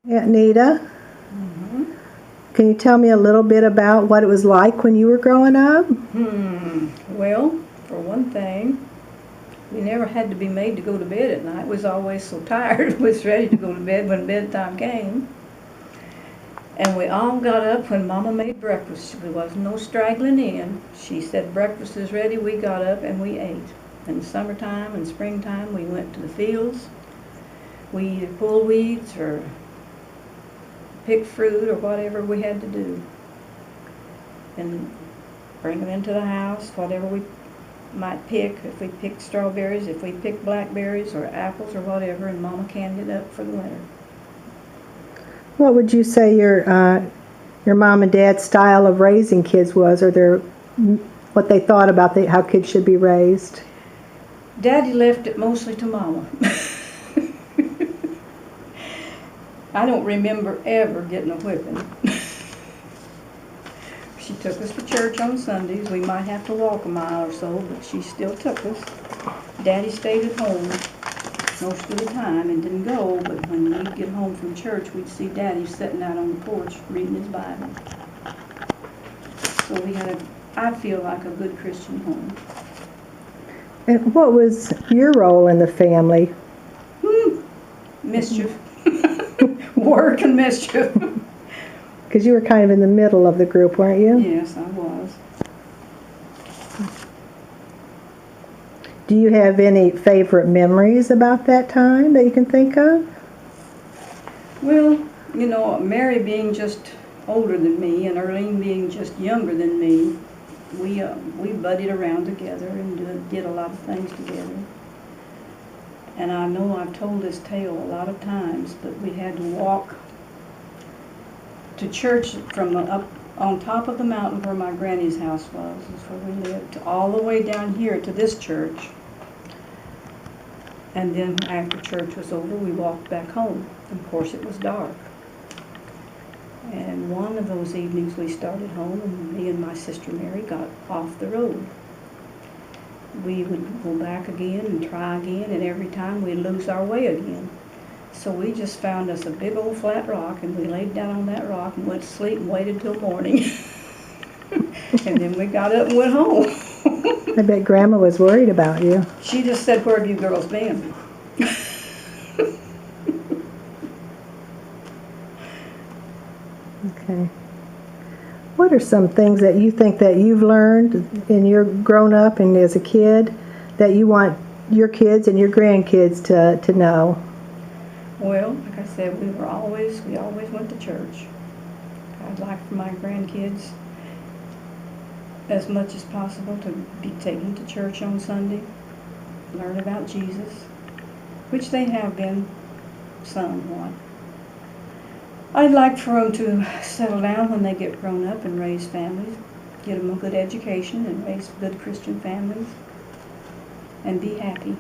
Aunt Nita, can you tell me a little bit about what it was like when you were growing up? Well, for one thing, we never had to be made to go to bed at night. We was always so tired, we was ready to go to bed when bedtime came. And we all got up when Mama made breakfast. There wasn't no straggling in. She said breakfast is ready, we got up and we ate. In the summertime and springtime, we went to the fields. We either pulled weeds or picked fruit or whatever we had to do. And bring them into the house, whatever we might pick. If we picked strawberries, if we picked blackberries or apples or whatever, and Mama canned it up for the winter. What would you say your mom and dad's style of raising kids was, or what they thought about how kids should be raised? Daddy left it mostly to Mama. I don't remember ever getting a whipping. She took us to church on Sundays. We might have to walk a mile or so, but she still took us. Daddy stayed at home most of the time and didn't go, but when we'd get home from church, we'd see Daddy sitting out on the porch reading his Bible. So we had, I feel like, a good Christian home. And what was your role in the family? Mischief. Work and mischief. Because you were kind of in the middle of the group, weren't you? Yes, I was. Do you have any favorite memories about that time that you can think of? Well, you know, Mary being just older than me and Earlene being just younger than me, we buddied around together and did a lot of things together. And I know I've told this tale a lot of times, but we had to walk to church from up on top of the mountain where my granny's house was, is where we lived, all the way down here to this church. And then after church was over, we walked back home. Of course, it was dark. And one of those evenings we started home, and me and my sister Mary got off the road. We would go back again and try again, and every time we'd lose our way again. So we just found us a big old flat rock, and we laid down on that rock and went to sleep and waited till morning. And then we got up and went home. I bet Grandma was worried about you. She just said, "Where have you girls been?" Okay. What are some things that you think that you've learned in your grown up and as a kid that you want your kids and your grandkids to know? Well, like I said, we always went to church. I'd like for my grandkids, as much as possible, to be taken to church on Sunday, learn about Jesus, which they have been somewhat. I'd like for them to settle down when they get grown up and raise families, get them a good education and raise good Christian families, and be happy.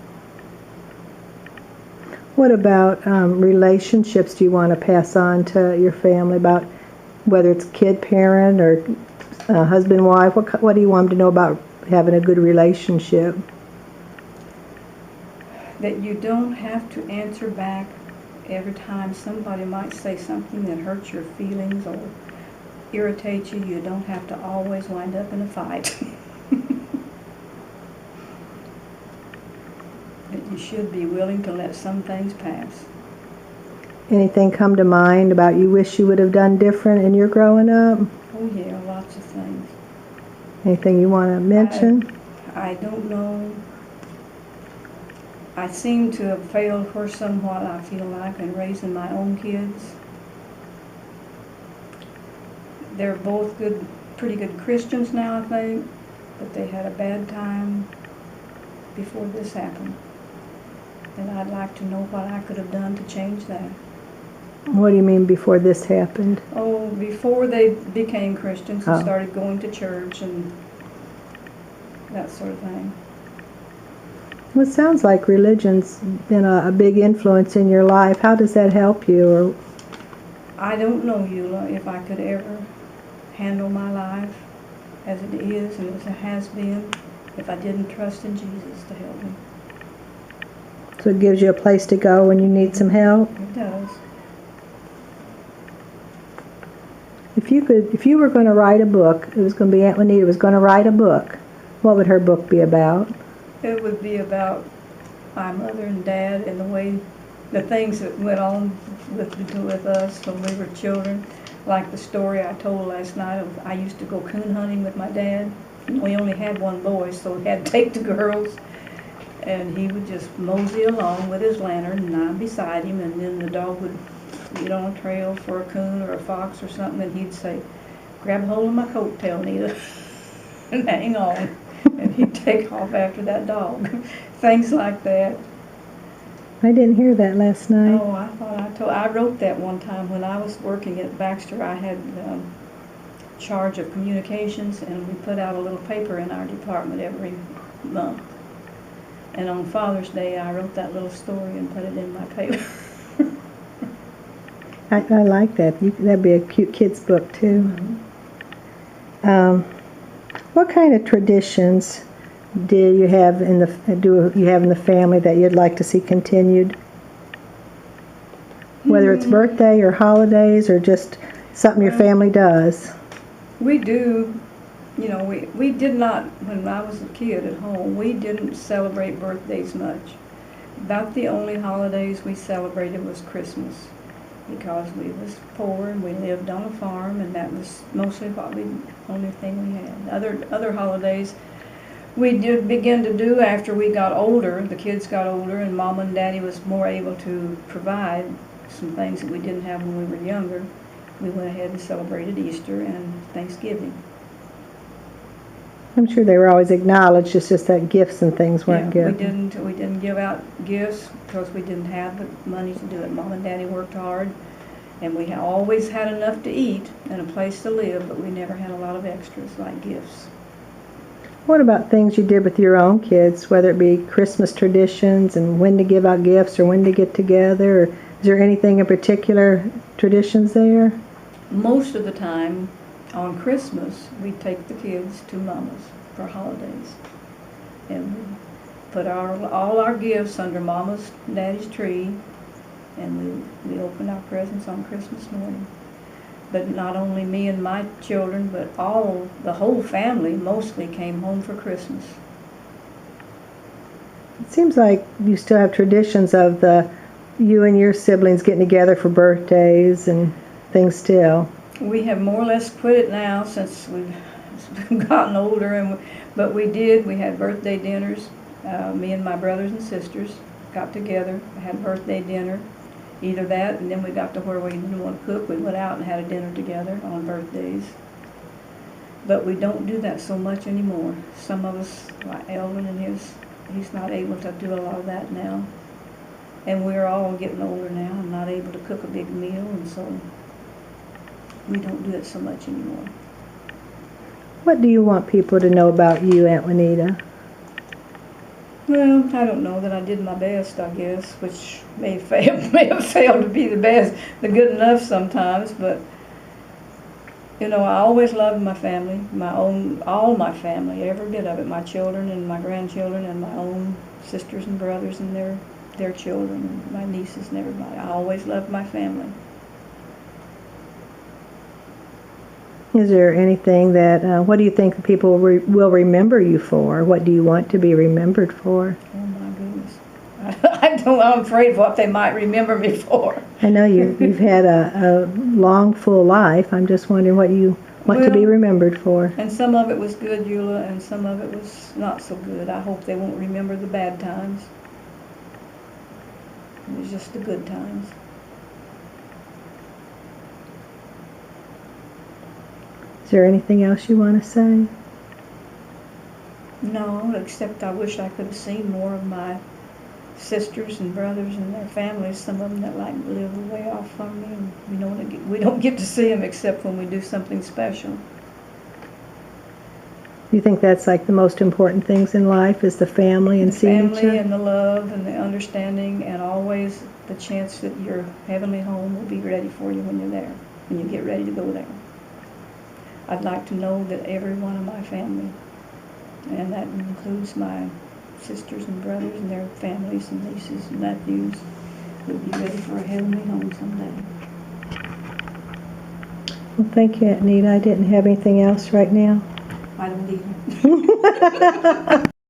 What about relationships do you want to pass on to your family, about whether it's kid-parent or husband-wife? What do you want them to know about having a good relationship? That you don't have to answer back every time somebody might say something that hurts your feelings or irritates you. You don't have to always wind up in a fight. That you should be willing to let some things pass. Anything come to mind about you wish you would have done different in your growing up? Oh yeah, lots of things. Anything you want to mention? I don't know. I seem to have failed her somewhat, I feel like, in raising my own kids. They're both pretty good Christians now, I think, but they had a bad time before this happened. And I'd like to know what I could have done to change that. What do you mean before this happened? Oh, before they became Christians and started going to church and that sort of thing. Well, it sounds like religion's been a big influence in your life. How does that help you? Or I don't know, Eula, if I could ever handle my life as it is and as it has been if I didn't trust in Jesus to help me. so it gives you a place to go when you need some help? It does. if you were going to write a book, it was going to be Aunt Juanita was going to write a book. What would her book be about? It would be about my mother and dad and the things that went on with us when we were children. Like the story I told last night of I used to go coon hunting with my dad. We only had one boy, so we had to take the girls. And he would just mosey along with his lantern and I'm beside him, and then the dog would get on a trail for a coon or a fox or something, and he'd say, "Grab a hold of my coattail, Nita," and hang on. And he'd take off after that dog. Things like that. I didn't hear that last night. Oh, I wrote that one time when I was working at Baxter. I had charge of communications, and we put out a little paper in our department every month. And on Father's Day, I wrote that little story and put it in my paper. I like that. That'd be a cute kid's book too. Mm-hmm. What kind of traditions do you have in the family that you'd like to see continued? Whether it's birthday or holidays or just something your family does. We do. You know, we did not, when I was a kid at home, we didn't celebrate birthdays much. About the only holidays we celebrated was Christmas, because we was poor and we lived on a farm, and that was mostly only thing we had. Other holidays we did begin to do after we got older. The kids got older, and Mom and Daddy was more able to provide some things that we didn't have when we were younger. We went ahead and celebrated Easter and Thanksgiving. I'm sure they were always acknowledged. It's just that gifts and things weren't given. We didn't give out gifts because we didn't have the money to do it. Mom and Daddy worked hard, and we always had enough to eat and a place to live, but we never had a lot of extras like gifts. What about things you did with your own kids, whether it be Christmas traditions and when to give out gifts or when to get together? Or is there anything in particular traditions there? Most of the time, on Christmas, we take the kids to Mama's for holidays. And we put all our gifts under Mama's and Daddy's tree, and we open our presents on Christmas morning. But not only me and my children, but the whole family mostly came home for Christmas. It seems like you still have traditions of you and your siblings getting together for birthdays and things still. We have more or less quit it now since we've gotten older, but we had birthday dinners. Me and my brothers and sisters got together, had birthday dinner. Either that, and then we got to where we didn't want to cook. We went out and had a dinner together on birthdays. But we don't do that so much anymore. Some of us, like Elvin and he's not able to do a lot of that now. And we're all getting older now and not able to cook a big meal, and so we don't do it so much anymore. What do you want people to know about you, Aunt Juanita? Well, I don't know, that I did my best, I guess, which may have failed to be the best, the good enough sometimes, but you know, I always loved my family, all my family, every bit of it, my children and my grandchildren and my own sisters and brothers and their children and my nieces and everybody. I always loved my family. Is there anything what do you think people will remember you for? What do you want to be remembered for? Oh my goodness. I'm afraid of what they might remember me for. I know you've had a long, full life. I'm just wondering what you want to be remembered for. And some of it was good, Eula, and some of it was not so good. I hope they won't remember the bad times. It was just the good times. Is there anything else you want to say? No, except I wish I could have seen more of my sisters and brothers and their families, some of them that live way off from me, and we don't get to see them except when we do something special. You think that's like the most important things in life, is the family and seeing each other? The family and the love and the understanding, and always the chance that your heavenly home will be ready for you when you're there, when you get ready to go there. I'd like to know that every one of my family, and that includes my sisters and brothers and their families and nieces and nephews, will be ready for a heavenly home someday. Well, thank you, Aunt Nita. I didn't have anything else right now. I don't either.